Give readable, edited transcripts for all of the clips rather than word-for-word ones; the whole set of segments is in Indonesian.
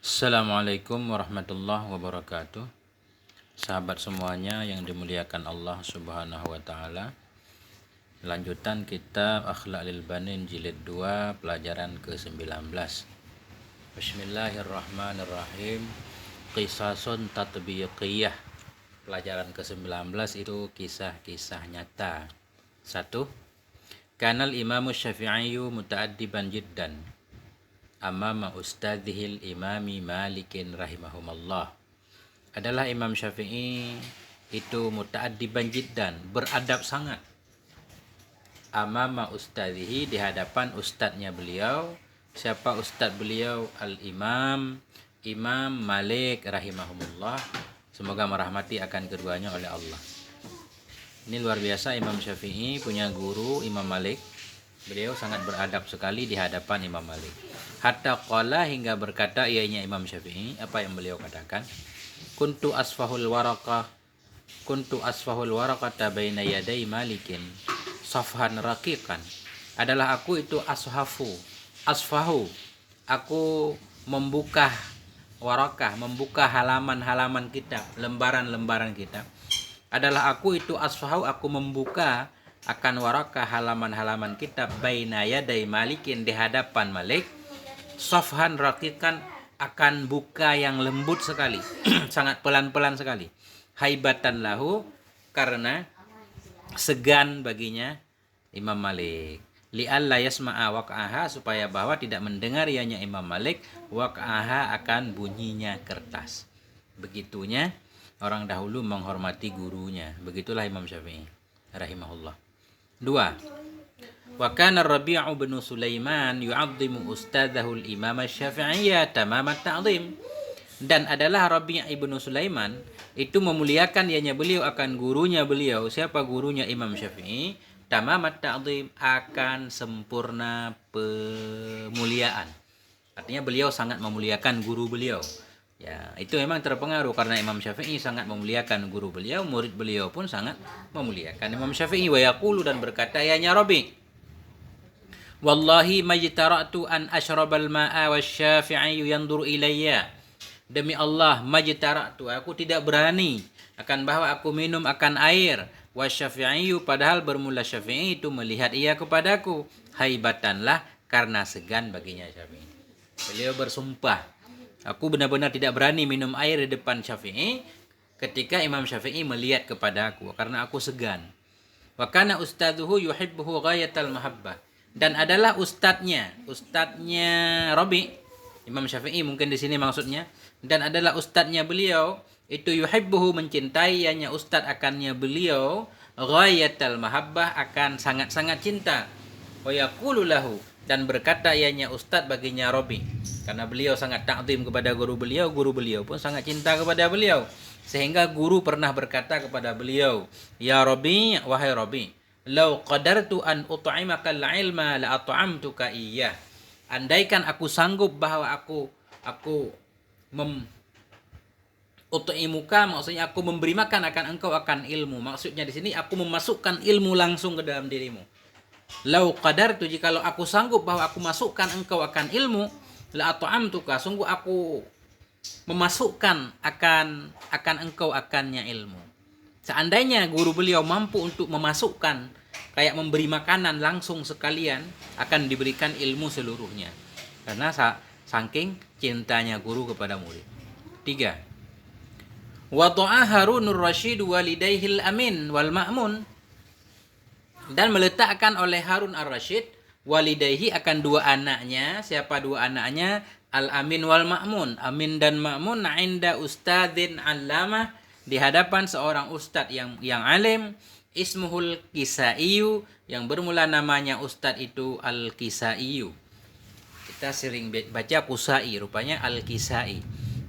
Assalamualaikum warahmatullahi wabarakatuh. Sahabat semuanya yang dimuliakan Allah Subhanahu wa taala. Lanjutan kitab Akhlaq lil Banin jilid 2 pelajaran ke-19. Bismillahirrahmanirrahim. Qisasun tatbiqiyah. Pelajaran ke-19 itu kisah-kisah nyata. 1. Kanal Imam Syafi'i muta'addiban jiddan amama ustadzihil imami Malikin rahimahumallah. Adalah Imam Syafi'i itu muta'addiban jiddan, beradab sangat. Amama ustadzihi, di hadapan ustadznya beliau. Siapa ustadz beliau? Al-Imam Imam Malik rahimahumullah. Semoga merahmati akan keduanya oleh Allah. Ini luar biasa, Imam Syafi'i punya guru Imam Malik. Beliau sangat beradab sekali di hadapan Imam Malik. Hatta qala, hingga berkata ianya Imam Syafi'i, apa yang beliau katakan? Kuntu asfahul waraqata baina yaday Malikin safhan raqiqan. Adalah aku itu asfahu. Aku membuka warakah, membuka halaman-halaman kitab, lembaran-lembaran kitab. Adalah aku itu asfahu, aku membuka akan warakah, halaman-halaman kitab, baina yaday Malikin, di hadapan Malik, safhan raqiqan, akan buka yang lembut sekali, sangat pelan-pelan sekali, haibatan lahu, karena segan baginya Imam Malik, li'alla yasma'a waq'aha, supaya bahwa tidak mendengar ianya Imam Malik waq'aha, akan bunyinya kertas. Begitunya orang dahulu menghormati gurunya. Begitulah Imam Syafi'i rahimahullah. 2. Wa kana Rabi'u bin Sulaiman yu'azzimu ustadzahu al-Imam Asy-Syafi'iyya tamam at-ta'zim. Dan adalah Rabi' ibn Sulaiman itu memuliakan ianya beliau akan gurunya beliau. Siapa gurunya Imam Syafi'i? Tamam at-ta'zim, akan sempurna pemuliaan. Artinya beliau sangat memuliakan guru beliau. Ya, itu memang terpengaruh karena Imam Syafi'i sangat memuliakan guru beliau, murid beliau pun sangat memuliakan Imam Syafi'i. Wa yaqulu, dan berkata ianya Rabi', wallahi majtara'tu an ashrabal ma'a wasy-Syafi'i yanzuru ilayya. Demi Allah, majtara'tu, aku tidak berani akan bahwa aku minum akan air, wasy-Syafi'i, padahal bermula Syafi'i itu melihat ia kepadaku, haibatanlah, karena segan baginya Syafi'i. Beliau bersumpah, aku benar-benar tidak berani minum air di depan Syafi'i ketika Imam Syafi'i melihat kepada aku, karena aku segan. Wa kana ustadzuhu yuhibbuhu ghayatal mahabbah. Dan adalah ustadznya Rabi', Imam Syafi'i mungkin di sini maksudnya, dan adalah ustadznya beliau itu yuhibbuhu, mencintai ianya ustadz akannya beliau, ghayatal mahabbah, akan sangat-sangat cinta. Wa yaqulu lahu, dan berkata ianya ustadz baginya Rabi', karena beliau sangat ta'zim kepada guru beliau pun sangat cinta kepada beliau, sehingga guru pernah berkata kepada beliau, ya Rabi', wahai Rabi', lau qadartu an ut'imaka al-ilma la at'amtuka iyyah. Andaikan aku sanggup bahwa aku ut'imuka, maksudnya aku memberi makan akan engkau akan ilmu. Maksudnya di sini aku memasukkan ilmu langsung ke dalam dirimu. Lau qadartu, jikalau aku sanggup bahwa aku masukkan engkau akan ilmu, la at'amtuka, sungguh aku memasukkan akan engkau akannya ilmu. Seandainya guru beliau mampu untuk memasukkan, kayak memberi makanan langsung sekalian, akan diberikan ilmu seluruhnya. Karena saking cintanya guru kepada murid. 3. Wada'a Harunur Rasyid walidaihil amin wal ma'mun. Dan meletakkan oleh Harun ar-Rasyid walidaihi, akan dua anaknya. Siapa dua anaknya? Al-Amin wal Ma'mun. Amin dan Ma'mun inda ustadzin allamah, di hadapan seorang ustadz yang alim, ismuhul Kisaiyu, yang bermula namanya ustadz itu Al-Kisaiyu. Kita sering baca Kusai, rupanya Al-Kisai.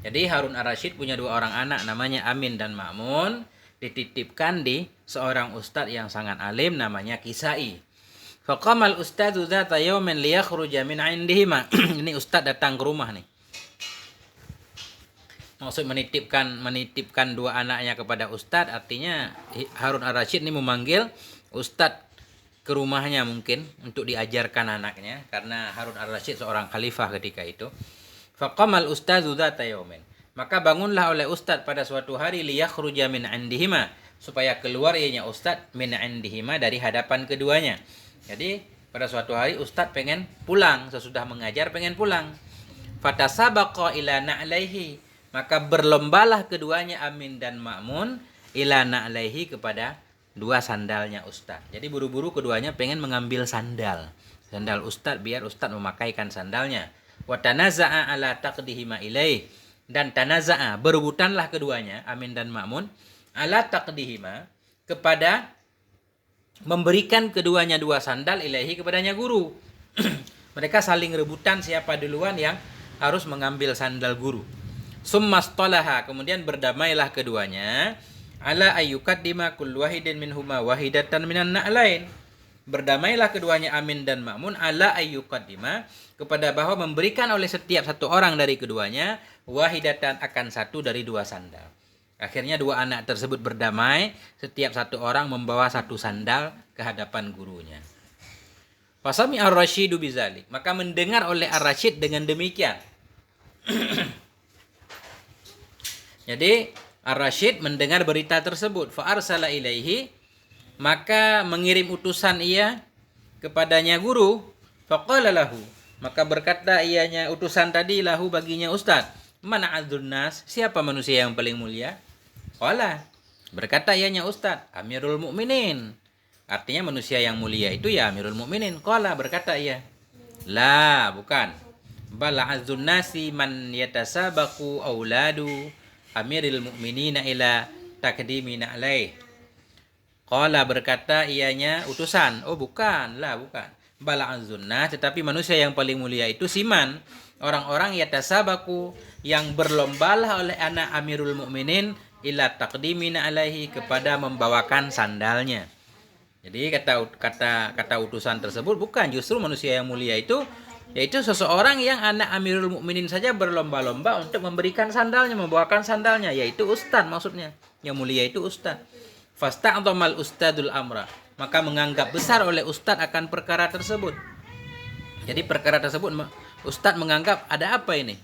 Jadi Harun ar-Rasyid punya dua orang anak namanya Amin dan Ma'mun, dititipkan di seorang ustadz yang sangat alim namanya Kisai. Faqamal ustadzu dzata yawmin liyakhruja min 'indihima. Ini ustadz datang ke rumah nih. Maksud menitipkan dua anaknya kepada ustadz, artinya Harun ar-Rasyid ini memanggil ustadz ke rumahnya mungkin untuk diajarkan anaknya, karena Harun ar-Rasyid seorang khalifah ketika itu. Faqamal ustadzu dzata yaumin. Maka bangunlah oleh ustaz pada suatu hari liyakhruja min indihima, supaya keluar ianya ustaz min indihima dari hadapan keduanya. Jadi pada suatu hari ustaz pengen pulang, sesudah mengajar pengen pulang. Fatasabaqa ila na'laihi, maka berlombalah keduanya Amin dan Ma'mun ila na'laihi kepada dua sandalnya ustaz. Jadi buru-buru keduanya pengen mengambil sandal ustaz biar ustaz memakaikan sandalnya. Wa tanaza'a ala taqdihima ilaih, dan tanaza'a berebutanlah keduanya Amin dan Ma'mun ala taqdihima kepada memberikan keduanya dua sandal ilaihi kepadanya guru. Mereka saling rebutan siapa duluan yang harus mengambil sandal guru. Summastalaha, kemudian berdamailah keduanya ala ayyukaddima kullu wahidin minhuma wahidatan minan na'lain. Berdamailah keduanya Amin dan Ma'mun ala ayyukaddima kepada bahwa memberikan oleh setiap satu orang dari keduanya wahidatan akan satu dari dua sandal. Akhirnya dua anak tersebut berdamai, setiap satu orang membawa satu sandal ke hadapan gurunya. Fasami ar-Rasyidu bizalik, maka mendengar oleh Ar-Rasyid dengan demikian. Jadi Ar-Rasyid mendengar berita tersebut, fa arsala ilaihi, maka mengirim utusan ia kepadanya guru, faqala lahu, maka berkata ianya utusan tadi lahu baginya ustaz, mana adzunnas, siapa manusia yang paling mulia? Qala, berkata ianya ustaz, Amirul Mukminin. Artinya manusia yang mulia itu ya Amirul Mukminin. Qala, berkata ia, la, bukan. Bal adzunasi man yatasabaku auladu Amiril Mukminina ila takdimina alaih. Qala, berkata ianya utusan, oh bukan, lah bukan. Bal adzunnas, tetapi manusia yang paling mulia itu siman, orang-orang yatasabaku yang berlombalah oleh anak Amirul Mukminin ila taqdimina alaihi kepada membawakan sandalnya. Jadi kata utusan tersebut bukan justru manusia yang mulia itu, yaitu seseorang yang anak Amirul Mukminin saja berlomba-lomba untuk memberikan sandalnya, membawakan sandalnya, yaitu ustaz maksudnya. Yang mulia itu ustaz. Fasta'dhamal ustadul amra, maka menganggap besar oleh ustaz akan perkara tersebut. Jadi perkara tersebut ustaz menganggap ada apa ini?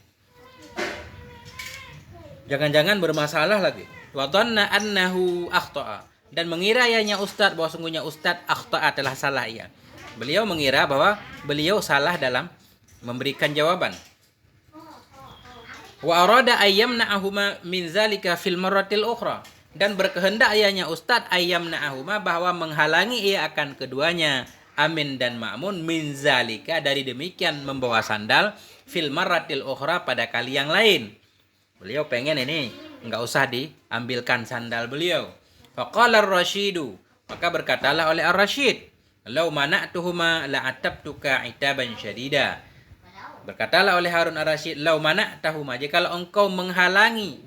Jangan-jangan bermasalah lagi. Wa dhanna annahu akhta'a, dan mengira ianya ustaz bahwa sungguhnya ustaz akhta'a telah salah ia. Beliau mengira bahwa beliau salah dalam memberikan jawaban. Wa arada ayyamna'ahuma min zalika fil marratil ukhra, dan berkehendak ianya ustaz ayyamna'ahuma bahwa menghalangi ia akan keduanya Amin dan Ma'mun min zalika dari demikian membawa sandal fil marratil ukhra pada kali yang lain. Beliau pengen ini enggak usah diambilkan sandal beliau. Faqala ar-Rasyidu, maka berkatalah oleh Ar-Rasyid, "Lau mana'tuhuma la'atabtuka 'itaban syadida." Berkatalah oleh Harun Ar-Rasyid, "Lau mana'tahuma, jikalau engkau menghalangi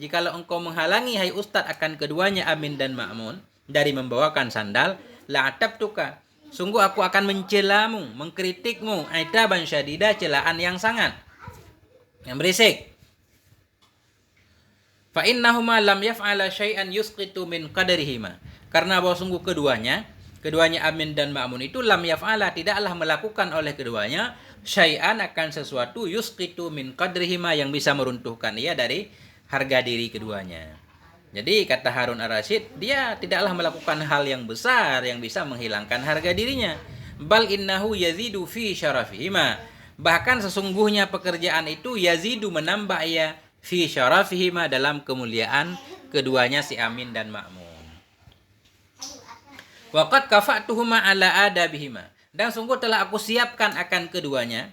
hai ustaz akan keduanya Amin dan Ma'mun dari membawakan sandal, la'atabtuka, sungguh aku akan mencelamu, mengkritikmu, 'itaban syadida, celaan yang sangat, yang berisik. Fa innahuma lam yaf'ala syai'an yusqitu min qadarihima, karena bahwa sungguh keduanya Amin dan Ma'mun itu lam yaf'ala, tidaklah melakukan oleh keduanya syai'an akan sesuatu yusqitu min qadrihima yang bisa meruntuhkan ia dari harga diri keduanya. Jadi kata Harun Ar-Rasyid, dia tidaklah melakukan hal yang besar yang bisa menghilangkan harga dirinya. Bal innahu yazidu fi syarafihima, bahkan sesungguhnya pekerjaan itu yazidu menambah ia fi syarafihima dalam kemuliaan keduanya si Amin dan Ma'mun. Waqad kafa'tuhuma ala adabihima, dan sungguh telah aku siapkan akan keduanya,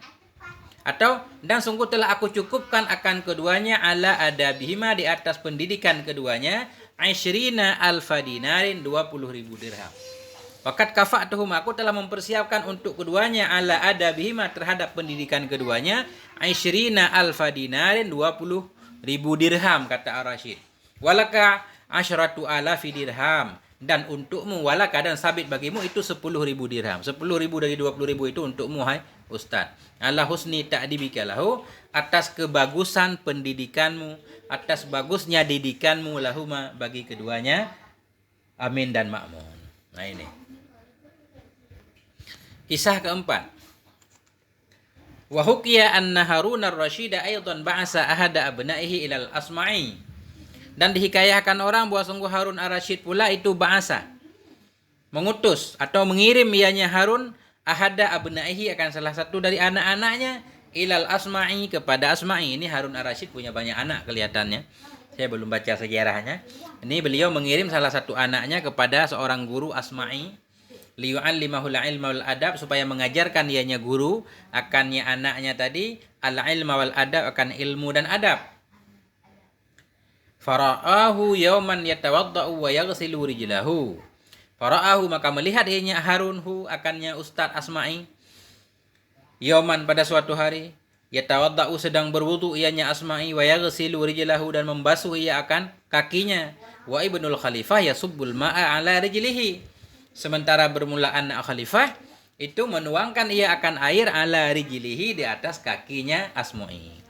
dan sungguh telah aku cukupkan akan keduanya ala adabihima di atas pendidikan keduanya 20 alfa dinarin 20.000 dirham. Waqad kafa'tuhuma, aku telah mempersiapkan untuk keduanya ala adabihima terhadap pendidikan keduanya 20 alfa dinarin 20.000 dirham, kata Ar-Rasyid. Walaka 10 alafi dirham, dan untukmu, walaka dan sabit bagimu itu 10.000 dirham. 10.000 dari 20.000 itu untukmu hai ustaz. Ala husni ta'dibika lahu, atas kebagusan pendidikanmu, atas bagusnya didikanmu lahuma bagi keduanya Amin dan Ma'mun. Nah ini kisah keempat. Wa hukiya anna Harun ar-Rasyid aidan ba'asa ahada abnaihi ilal Asma'i. Dan dihikayahkan orang bahwa sungguh Harun ar-Rasyid pula itu ba'asa, mengutus atau mengirim ianya Harun ahada abnaihi akan salah satu dari anak-anaknya ilal Asma'i kepada Asma'i. Ini Harun ar-Rasyid punya banyak anak kelihatannya. Saya belum baca sejarahnya. Ini beliau mengirim salah satu anaknya kepada seorang guru Asma'i liyu'allimahul ilma wal adab, supaya mengajarkan ianya guru akannya anaknya tadi al ilma wal adab, akan ilmu dan adab. Fara'ahu yauman yatawadda'u wa yaghsilu rijlahu. Fara'ahu, maka melihat ianya Harun hu akannya Ustaz Asma'i yauman, pada suatu hari, yatawadda'u sedang berwudu ianya Asma'i, wa yaghsilu rijlahu dan membasuh ia akan kakinya, wa ibnul khalifah yasubbul ma'a ala rijlihi, sementara bermula anak khalifah itu menuangkan ia akan air ala rijlihi, di atas kakinya Asma'i.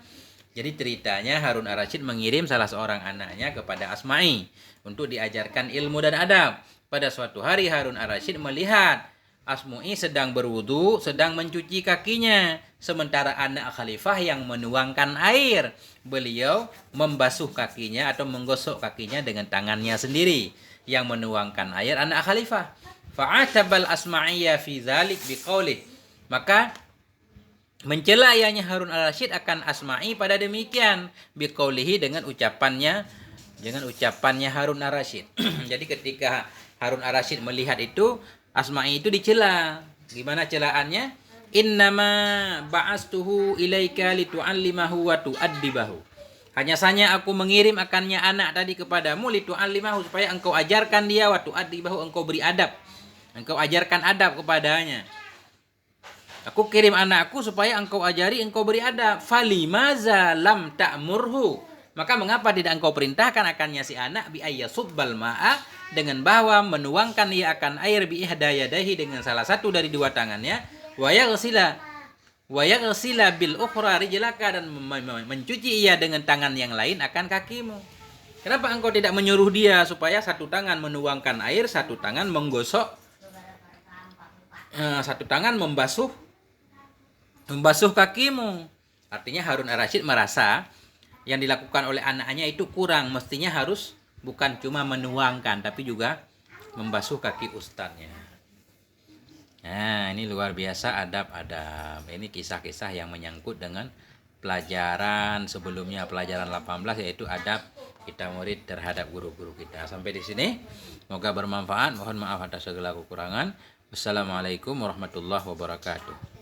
Jadi ceritanya Harun ar-Rasyid mengirim salah seorang anaknya kepada Asma'i untuk diajarkan ilmu dan adab. Pada suatu hari Harun ar-Rasyid melihat Asma'i sedang berwudu, sedang mencuci kakinya, sementara anak khalifah yang menuangkan air, beliau membasuh kakinya atau menggosok kakinya dengan tangannya sendiri. Yang menuangkan air anak khalifah. Fa'atabal Asma'iyya fi dzalik biqaulih, maka mencela ianya Harun ar-Rasyid akan Asma'i pada demikian, biqaulihi, dengan ucapannya Harun ar-Rasyid. Jadi ketika Harun ar-Rasyid melihat itu, Asma'i itu dicela. Gimana celaannya? Innama ba'astuhu ilaika litu'allimahu wa tu'addibahu. Hanya saja aku mengirim akannya anak tadi kepadamu litu'allimahu, supaya engkau ajarkan dia, wa tu'addibahu, engkau beri adab, engkau ajarkan adab kepadanya. Aku kirim anakku supaya engkau ajari, engkau beri adab. Falimaza lam ta'murhu, maka mengapa tidak engkau perintahkan akannya si anak bi ayyasubbal ma'a, dengan bahwa menuangkan ia akan air bi ihdayadahi, dengan salah satu dari dua tangannya, wa yaghsila bil ukhra rijlaka, dan mencuci ia dengan tangan yang lain akan kakimu. Kenapa engkau tidak menyuruh dia supaya satu tangan menuangkan air, satu tangan menggosok, satu tangan membasuh kakimu? Artinya Harun ar-Rasyid merasa yang dilakukan oleh anaknya itu kurang, mestinya harus bukan cuma menuangkan tapi juga membasuh kaki ustadznya. Nah, ini luar biasa adab-adab. Ini kisah-kisah yang menyangkut dengan pelajaran sebelumnya, pelajaran 18, yaitu adab kita murid terhadap guru-guru kita. Sampai di sini, semoga bermanfaat. Mohon maaf atas segala kekurangan. Wassalamualaikum warahmatullahi wabarakatuh.